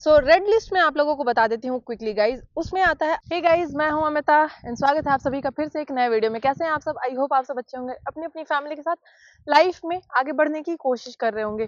सो red list में आप लोगों को बता देती हूँ क्विकली गाइज। उसमें आता है, हे गाइज मैं हूँ अमिता एंड स्वागत है आप सभी का फिर से एक नए वीडियो में। कैसे हैं आप सब? आई होप आप सब अच्छे होंगे, अपनी अपनी फैमिली के साथ लाइफ में आगे बढ़ने की कोशिश कर रहे होंगे।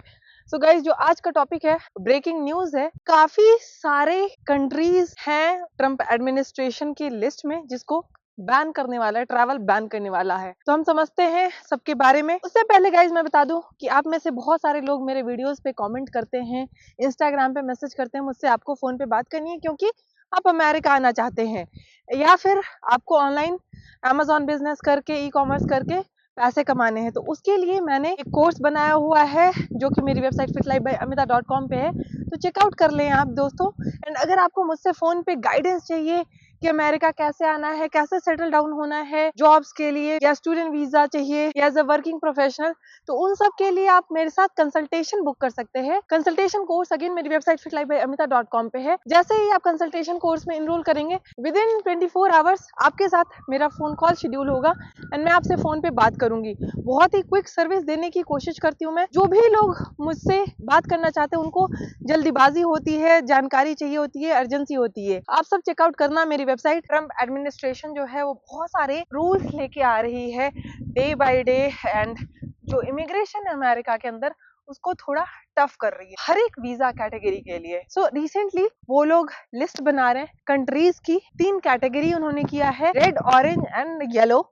सो गाइज जो आज का टॉपिक है, ब्रेकिंग न्यूज है। काफी सारे कंट्रीज हैं ट्रम्प एडमिनिस्ट्रेशन की लिस्ट में जिसको बैन करने वाला है, ट्रैवल बैन करने वाला है। तो हम समझते हैं सबके बारे में। उससे पहले गाइज मैं बता दूं कि आप में से बहुत सारे लोग मेरे वीडियोस पे कमेंट करते हैं, इंस्टाग्राम पे मैसेज करते हैं, मुझसे आपको फोन पे बात करनी है क्योंकि आप अमेरिका आना चाहते हैं या फिर आपको ऑनलाइन अमेजॉन बिजनेस करके, ई कॉमर्स करके पैसे कमाने हैं। तो उसके लिए मैंने एक कोर्स बनाया हुआ है जो कि मेरी वेबसाइट fitlife.by.amita.com पे है, तो चेकआउट कर लें आप दोस्तों। एंड अगर आपको मुझसे फोन पे गाइडेंस चाहिए कि अमेरिका कैसे आना है, कैसे सेटल डाउन होना है जॉब्स के लिए, या स्टूडेंट वीजा चाहिए या एज अ वर्किंग प्रोफेशनल, तो उन सब के लिए आप मेरे साथ कंसल्टेशन बुक कर सकते हैं। कंसल्टेशन कोर्स अगेन मेरी वेबसाइट fitlife.by.amita.com पे है। जैसे ही आप कंसल्टेशन कोर्स में इनरोल करेंगे, विद इन 24 आवर्स आपके साथ मेरा फोन कॉल शेड्यूल होगा एंड मैं आपसे फोन पे बात करूंगी। बहुत ही क्विक सर्विस देने की कोशिश करती हूँ मैं। जो भी लोग मुझसे बात करना चाहते हैं उनको जल्दीबाजी होती है, जानकारी चाहिए होती है, अर्जेंसी होती है। आप सब चेकआउट करना मेरी वेबसाइट। ट्रम्प एडमिनिस्ट्रेशन जो है वो बहुत सारे रूल्स लेके आ रही है डे बाय डे, एंड जो इमिग्रेशन है अमेरिका के अंदर उसको थोड़ा टफ कर रही है हर एक वीजा कैटेगरी के लिए। सो रिसेंटली वो लोग लिस्ट बना रहे हैं कंट्रीज की। 3 कैटेगरी उन्होंने किया है, रेड, ऑरेंज एंड येलो,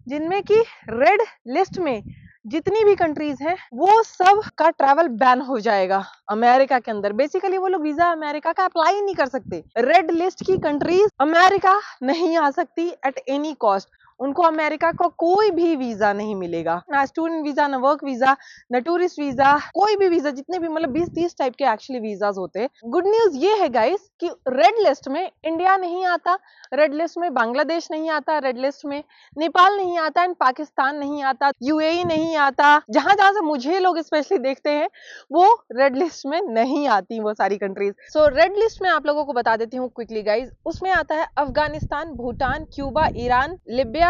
जिनमें की रेड लिस्ट में जितनी भी कंट्रीज हैं वो सब का ट्रैवल बैन हो जाएगा अमेरिका के अंदर। बेसिकली वो लोग वीजा अमेरिका का अप्लाई नहीं कर सकते। रेड लिस्ट की कंट्रीज अमेरिका नहीं आ सकती एट एनी कॉस्ट। उनको अमेरिका का कोई भी वीजा नहीं मिलेगा, ना स्टूडेंट वीजा, ना वर्क वीजा, ना टूरिस्ट वीजा, कोई भी वीजा। जितने भी मतलब 20-30 टाइप के एक्चुअली वीजाज होते हैं। गुड न्यूज ये है गाइस कि रेड लिस्ट में इंडिया नहीं आता, रेड लिस्ट में बांग्लादेश नहीं आता, रेड लिस्ट में नेपाल नहीं आता एंड पाकिस्तान नहीं आता, यूएई नहीं आता। जहां जहां से मुझे लोग स्पेशली देखते हैं वो रेड लिस्ट में नहीं आती वो सारी कंट्रीज। सो रेड लिस्ट में आप लोगों को बता देती हूँ क्विकली गाइज। उसमें आता है Afghanistan, Bhutan, Cuba, Iran, Libya,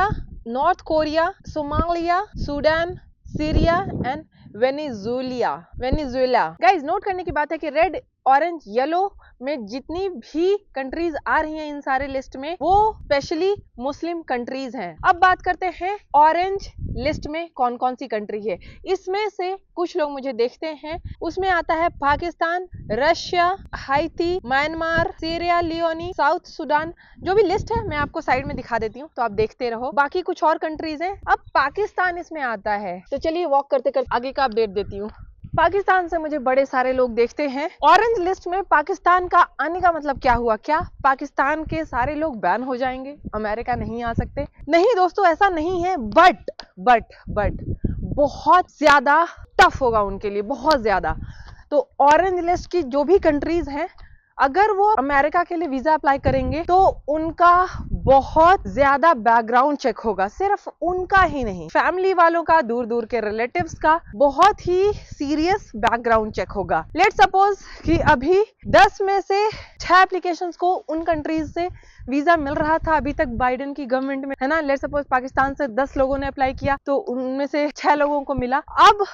north Korea, Somalia, Sudan, Syria and Venezuela. Guys note करने की बात है कि रेड, ऑरेंज, येलो में जितनी भी कंट्रीज आ रही हैं इन सारे लिस्ट में वो स्पेशली मुस्लिम कंट्रीज हैं। अब बात करते हैं ऑरेंज लिस्ट में कौन कौन सी कंट्री है। इसमें से कुछ लोग मुझे देखते हैं, उसमें आता है Pakistan, Russia, हाइती, Myanmar, Syria Leone, south Sudan. जो भी लिस्ट है मैं आपको साइड में दिखा देती हूँ तो आप देखते रहो। बाकी कुछ और कंट्रीज हैं। अब पाकिस्तान इसमें आता है, तो चलिए वॉक करते करते आगे का अपडेट देती हूँ। पाकिस्तान से मुझे बड़े सारे लोग देखते हैं। ऑरेंज लिस्ट में पाकिस्तान का आने का मतलब क्या हुआ? क्या पाकिस्तान के सारे लोग बैन हो जाएंगे, अमेरिका नहीं आ सकते? नहीं दोस्तों, ऐसा नहीं है। बट बहुत ज्यादा टफ होगा उनके लिए, बहुत ज्यादा। तो ऑरेंज लिस्ट की जो भी कंट्रीज हैं, अगर वो अमेरिका के लिए वीजा अप्लाई करेंगे तो उनका बहुत ज्यादा बैकग्राउंड चेक होगा। सिर्फ उनका ही नहीं, फैमिली वालों का, दूर दूर के रिलेटिव्स का बहुत ही सीरियस बैकग्राउंड चेक होगा। लेट सपोज कि अभी 10 में से 6 एप्लीकेशंस को उन कंट्रीज से वीजा मिल रहा था अभी तक बाइडेन की गवर्नमेंट में, है ना। लेट सपोज पाकिस्तान से 10 लोगों ने अप्लाई किया तो उनमें से 6 लोगों को मिला। अब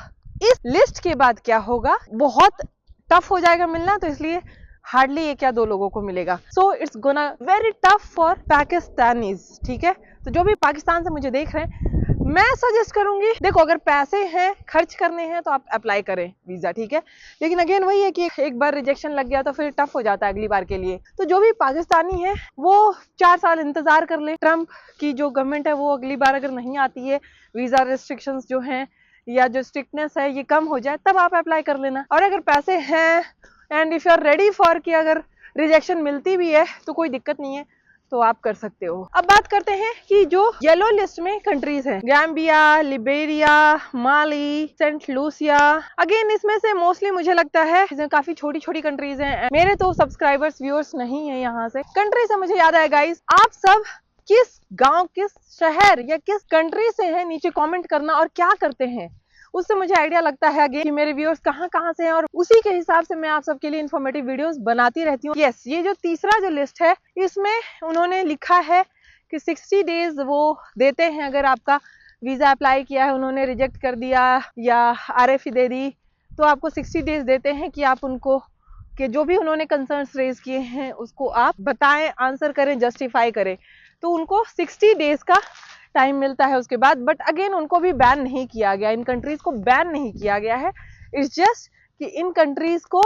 इस लिस्ट के बाद क्या होगा? बहुत टफ हो जाएगा मिलना, तो इसलिए हार्डली 1 या 2 लोगों को मिलेगा। So it's gonna very tough for Pakistanis, ठीक है। तो जो भी पाकिस्तान से मुझे देख रहे हैं, मैं सजेस्ट करूंगी, देखो अगर पैसे हैं, खर्च करने हैं तो आप अप्लाई करें वीजा, ठीक है। लेकिन अगेन वही है कि एक बार रिजेक्शन लग गया तो फिर टफ हो जाता है अगली बार के लिए। तो जो भी पाकिस्तानी है वो 4 साल इंतजार कर ले। ट्रम्प की जो गवर्नमेंट है वो अगली बार अगर नहीं आती है, वीजा रिस्ट्रिक्शंस जो हैं या जो स्ट्रिक्टनेस है ये कम हो जाए, तब आप अप्लाई कर लेना। और अगर पैसे हैं and if you are ready for कि अगर रिजेक्शन मिलती भी है तो कोई दिक्कत नहीं है, तो आप कर सकते हो। अब बात करते हैं कि जो येलो लिस्ट में कंट्रीज हैं, गैम्बिया, लिबेरिया, माली, सेंट लूसिया। अगेन इसमें से मोस्टली मुझे लगता है काफी छोटी छोटी कंट्रीज हैं। मेरे तो सब्सक्राइबर्स, व्यूअर्स नहीं है यहाँ से। कंट्री से मुझे याद आया गाइस, आप सब किस गांव, किस शहर या किस कंट्री से हैं नीचे कमेंट करना, और क्या करते हैं, उससे मुझे आइडिया लगता है कि मेरे व्यूअर्स कहाँ कहाँ से हैं, और उसी के हिसाब से मैं आप सबके लिए इन्फॉर्मेटिव वीडियोस बनाती रहती हूँ। यस, ये जो तीसरा जो लिस्ट है इसमें उन्होंने लिखा है कि 60 डेज वो देते हैं। अगर आपका वीजा अप्लाई किया है, उन्होंने रिजेक्ट कर दिया या RFE दे दी, तो आपको 60 डेज देते हैं कि आप उनको कि जो भी उन्होंने कंसर्न्स रेज किए हैं उसको आप बताएं, आंसर करें, जस्टिफाई करें। तो उनको 60 डेज का टाइम मिलता है उसके बाद। बट अगेन उनको भी बैन नहीं किया गया, इन कंट्रीज को बैन नहीं किया गया है। इट्स जस्ट कि इन कंट्रीज को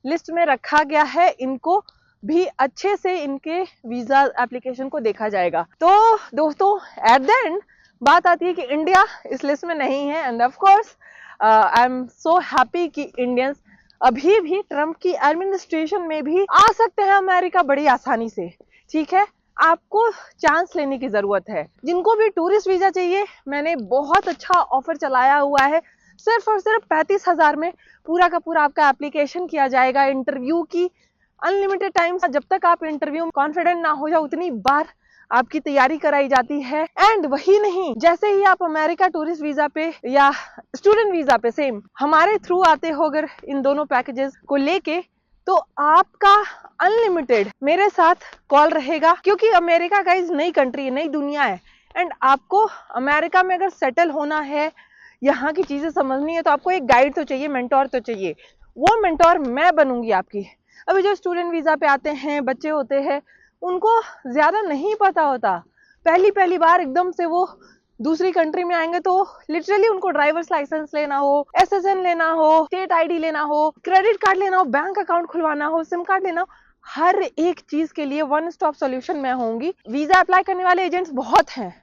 लिस्ट में रखा गया है, इनको भी अच्छे से इनके वीजा एप्लीकेशन को देखा जाएगा। तो दोस्तों एट द एंड बात आती है कि इंडिया इस लिस्ट में नहीं है। End of course I am so happy कि इंडियंस अभी भी ट्रम्प की एडमिनिस्ट्रेशन में भी आ सकते हैं अमेरिका बड़ी आसानी से। ठीक है, आपको चांस लेने की जरूरत है। जिनको भी टूरिस्ट वीजा चाहिए, मैंने बहुत अच्छा ऑफर चलाया हुआ है। सिर्फ और सिर्फ 35,000 में पूरा का पूरा आपका एप्लीकेशन किया जाएगा। इंटरव्यू की अनलिमिटेड टाइम, जब तक आप इंटरव्यू में कॉन्फिडेंट ना हो जाओ उतनी बार आपकी तैयारी कराई जाती है। एंड वही नहीं, जैसे ही आप अमेरिका टूरिस्ट वीजा पे या स्टूडेंट वीजा पे सेम हमारे थ्रू आते हो अगर इन दोनों पैकेजेस को लेके, तो आपका अनलिमिटेड मेरे साथ कॉल रहेगा। क्योंकि अमेरिका का इस नई कंट्री है, नई दुनिया है। एंड आपको अमेरिका में अगर सेटल होना है, यहाँ की चीजें समझनी है, तो आपको एक गाइड तो चाहिए, मेंटोर तो चाहिए। वो मेंटोर मैं बनूंगी आपकी। अभी जो स्टूडेंट वीजा पे आते हैं बच्चे होते हैं, उनको ज्यादा नहीं पता होता। पहली बार एकदम से वो दूसरी कंट्री में आएंगे तो लिटरली उनको ड्राइवर्स लाइसेंस लेना हो, एसएसएन लेना हो, स्टेट आईडी लेना हो, क्रेडिट कार्ड लेना हो, बैंक अकाउंट खुलवाना हो, सिम कार्ड लेना हो, हर एक चीज के लिए वन स्टॉप सॉल्यूशन मैं होंगी। वीजा अप्लाई करने वाले एजेंट्स बहुत हैं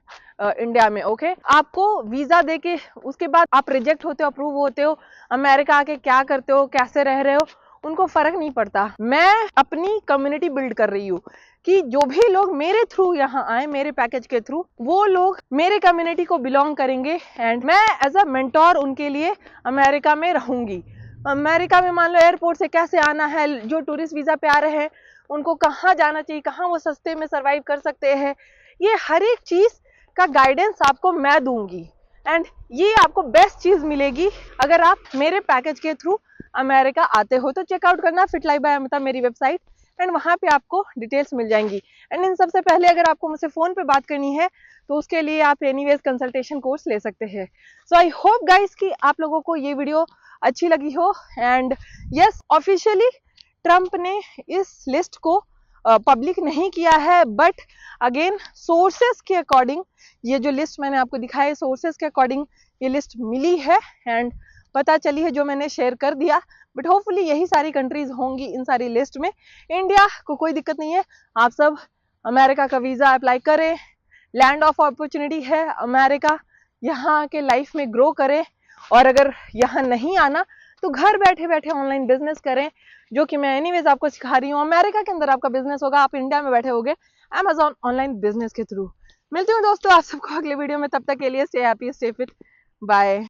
इंडिया में। ओके, आपको वीजा देके उसके बाद आप रिजेक्ट होते हो, अप्रूव होते हो, अमेरिका आके क्या करते हो, कैसे रह रहे हो, उनको फर्क नहीं पड़ता। मैं अपनी कम्युनिटी बिल्ड कर रही हूँ कि जो भी लोग मेरे थ्रू यहाँ आए, मेरे पैकेज के थ्रू, वो लोग मेरे कम्युनिटी को बिलोंग करेंगे। एंड मैं एज अ मेंटोर उनके लिए अमेरिका में रहूंगी। अमेरिका में मान लो एयरपोर्ट से कैसे आना है, जो टूरिस्ट वीजा पे आ रहे हैं उनको कहाँ जाना चाहिए, कहाँ वो सस्ते में सर्वाइव कर सकते हैं, ये हर एक चीज का गाइडेंस आपको मैं दूंगी। एंड ये आपको बेस्ट चीज मिलेगी अगर आप मेरे पैकेज के थ्रू अमेरिका आते हो। तो चेकआउट करना फिट लाइफ बाय अमिता मेरी वेबसाइट, एंड वहां पे आपको डिटेल्स मिल जाएंगी। एंड इन सबसे पहले अगर आपको मुझसे फोन पे बात करनी है तो उसके लिए आप एनीवेज कंसल्टेशन कोर्स ले सकते हैं। सो आई होप गाइस कि आप लोगों को ये वीडियो अच्छी लगी हो। एंड यस, ऑफिशियली ट्रम्प ने इस लिस्ट को पब्लिक नहीं किया है, बट अगेन सोर्सेस के अकॉर्डिंग ये जो लिस्ट मैंने आपको दिखाई, सोर्सेस के अकॉर्डिंग ये लिस्ट मिली है एंड पता चली है, जो मैंने शेयर कर दिया। बट होपफुली यही सारी कंट्रीज होंगी इन सारी लिस्ट में। इंडिया को कोई दिक्कत नहीं है, आप सब अमेरिका का वीजा अप्लाई करें। लैंड ऑफ अपॉर्चुनिटी है अमेरिका, यहाँ के लाइफ में ग्रो करें। और अगर यहाँ नहीं आना तो घर बैठे बैठे ऑनलाइन बिजनेस करें, जो कि मैं एनीवेज आपको सिखा रही हूँ। अमेरिका के अंदर आपका बिजनेस होगा, आप इंडिया में बैठे होगे Amazon ऑनलाइन बिजनेस के थ्रू। मिलती हूँ दोस्तों आप सबको अगले वीडियो में, तब तक के लिए stay happy, stay fit, bye.